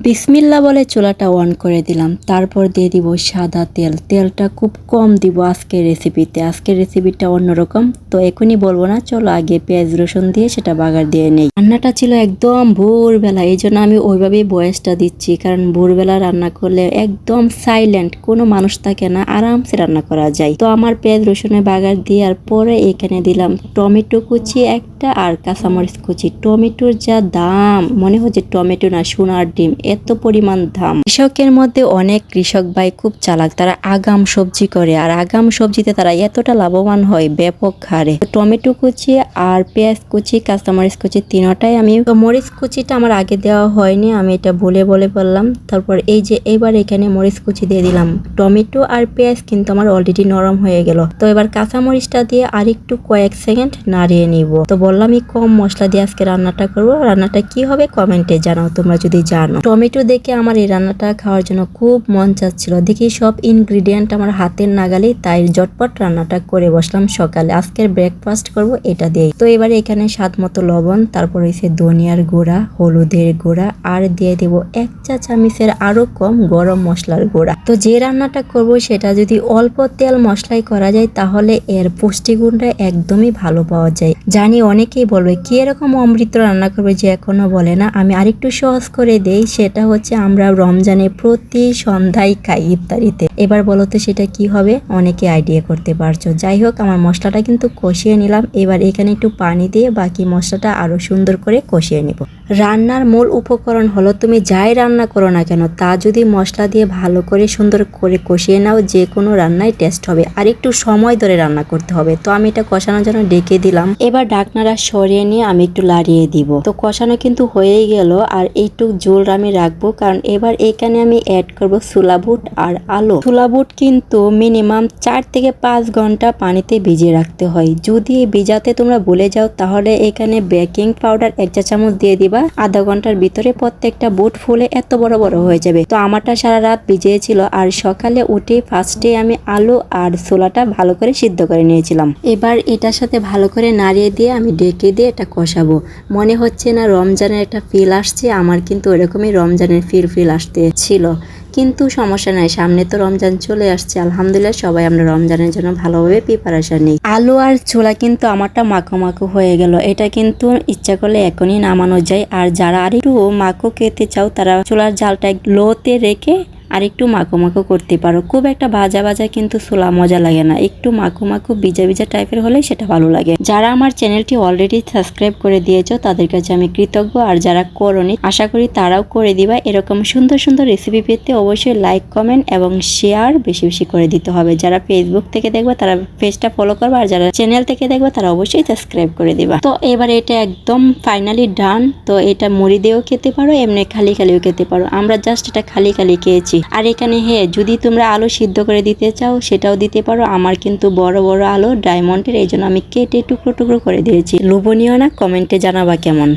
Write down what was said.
বিসমিল্লা বলে চুলাটা অন করে দিলাম। তারপর দিয়ে দিব সাদা তেল। তেলটা খুব কম দিব আজকের রেসিপিতে। আজকের রেসিপিটা অন্যরকম, তো এখনই বলবো না, চলো আগে পেঁয়াজ রসুন দিয়ে সেটা বাগার দিয়ে নেই। রান্নাটা ছিল একদম ভোরবেলা, এই জন্য আমি ওইভাবেই বয়সটা দিচ্ছি, কারণ ভোরবেলা রান্না করলে একদম সাইলেন্ট, কোনো মানুষ থাকে না, আরামসে রান্না করা যায়। তো আমার পেঁয়াজ রসুনের বাগার দেওয়ার পরে এখানে দিলাম টমেটো কুচি একটা আর কাঁচামরিচ কুচি। টমেটোর যা দাম, মনে হচ্ছে টমেটো না সোনার ডিম, এত পরিমাণ দাম। কৃষকের মধ্যে অনেক কৃষক ভাই খুব চালাক, তারা আগাম সবজি করে, আর আগাম সবজিতে তারা এতটা লাভবান হয় ব্যাপক হারে। টমেটো কুচি আর পেঁয়াজ কুচি কাঁচামরিচ কুচি তিনটাই আমি, মরিচ কুচিটা আমার আগে দেওয়া হয়নি, আমি এটা বলে বললাম। তারপর এই যে এবার এখানে মরিচ কুচি দিয়ে দিলাম। টমেটো আর পেঁয়াজ কিন্তু আমার অলরেডি নরম হয়ে গেল। তো এবার কাঁচামরিচটা দিয়ে আরেকটু কয়েক সেকেন্ড নাড়িয়ে নিব। তো বললামই কম মশলা দিয়ে আজকে রান্নাটা করবো। রান্নাটা কি হবে কমেন্টে জানাও তোমরা যদি জানো। টমেটো দেখে আমার এই রান্নাটা খাওয়ার জন্য খুব মন চাচ্ছিল, দেখি সব ইনগ্রিডিয়েন্ট আমার হাতের নাগালে, তাই ঝটপট রান্নাটা করে বসলাম সকালে। আজকের ব্রেকফাস্ট করব এটা দিয়ে। তো এবারে এখানে স্বাদ মতো লবণ, তারপর হয়েছে ধনিয়ার গুঁড়া, হলুদের গুঁড়া, আর দিয়ে দেব 1 চা চামচের আরো কম গরম মশলার গুঁড়া। তো যে রান্নাটা করব সেটা যদি অল্প তেল মশলাই করা যায় তাহলে এর পুষ্টিগুণটা একদমই ভালো পাওয়া যায়। জানি অনেকেই বলবে কি এরকম অমৃত রান্না করবে যে এখনো বলে না, আমি আরেকটু সহজ করে দেই। সেটা হচ্ছে আমরা রমজানে প্রতি সন্ধ্যায় খাই ইফতারিতে। এবার বলো তো সেটা কি হবে, অনেকে আইডিয়া করতে পারছো। যাই হোক, আমার মশলাটা কিন্তু কষিয়ে নিলাম। এবার এখানে একটু পানি দিয়ে বাকি মশলাটা আরো সুন্দর করে কষিয়ে নিব। রান্নার মূল উপকরণ হলো তুমি যাই রান্না করো না কেন, তা যদি মশলা দিয়ে ভালো করে সুন্দর করে কষিয়ে নাও, যে কোনো রান্নায় টেস্ট হবে। আর একটু সময় ধরে রান্না করতে হবে। তো আমি এটা কষানোর জন্য ডেকে দিলাম। এবার ঢাকনাটা সরিয়ে নিয়ে আমি একটু লাড়িয়ে দিব। তো কষানো কিন্তু হয়েই গেল, আর এইটুক ঝোল আমি রাখবো, কারণ এবার এখানে আমি অ্যাড করব ছোলা বুট আর আলু। ছোলা বুট কিন্তু মিনিমাম 4 থেকে 5 ঘন্টা পানিতে ভিজিয়ে রাখতে হয়। যদি ভিজাতে তোমরা ভুলে যাও তাহলে এখানে বেকিং পাউডার 1 চা চামচ দিয়ে দিবা। আধা ঘন্টার ভিতরে প্রত্যেকটা বুট ফুলে এত বড় বড় হয়ে যাবে। তো আমারটা সারা রাত ভিজিয়েছিল, আর সকালে উঠে ফার্স্টে আমি আলু আর ছোলাটা ভালো করে সিদ্ধ করে নিয়েছিলাম। এবার এটার সাথে ভালো করে নাড়িয়ে দিয়ে আমি ডেকে দিয়ে এটা কষাবো। মনে হচ্ছে না রমজানের একটা ফিল আসছে? আমার কিন্তু ওরকমই রমজানের ফিল আসতে ছিল, কিন্তু সমস্যা নাই, সামনে তো রমজান চলে আসছে। আলহামদুলিল্লাহ সবাই আমরা রমজানের জন্য ভালোভাবে প্রিপারেশন নিই। আলু আর ছোলা কিন্তু আমারটা মাখো মাখো হয়ে গেল। এটা কিন্তু ইচ্ছা করলে এখনই নামানো যায়। আর যারা আর একটু মাখো খেতে চাও তারা ছোলার জালটা লোতে রেখে আর একটু মাখো মাখো করতে পারো। খুব একটা ভাজা ভাজা কিন্তু ছোলা মজা লাগে না, একটু মাখো মাখো ভিজা ভিজা টাইপের হলে সেটা ভালো লাগে। যারা আমার চ্যানেলটি অলরেডি সাবস্ক্রাইব করে দিয়েছো তাদের কাছে আমি কৃতজ্ঞ, আর যারা করোনি আশা করি তারাও করে দিবা। এরকম সুন্দর সুন্দর রেসিপি পেতে অবশ্যই লাইক কমেন্ট এবং শেয়ার বেশি বেশি করে দিতে হবে। যারা ফেসবুক থেকে দেখবে তারা পেজটা ফলো করবে, আর যারা চ্যানেল থেকে দেখবে তারা অবশ্যই সাবস্ক্রাইব করে দিবা। তো এবার এটা একদম ফাইনালি ডান। তো এটা মুড়ি দিয়েও খেতে পারো, এমনি খালি খালিও খেতে পারো। আমরা জাস্ট এটা খালি খালি খেয়েছি। আর এখানে যদি তোমরা আলু সিদ্ধ করে দিতে চাও সেটাও দিতে পারো। আমার কিন্তু বড় বড় আলু ডায়মন্ডের, এই জন্য আমি কেটে টুকরো টুকরো করে দিয়েছি। লোভনীয় না? কমেন্টে জানাবা কেমন।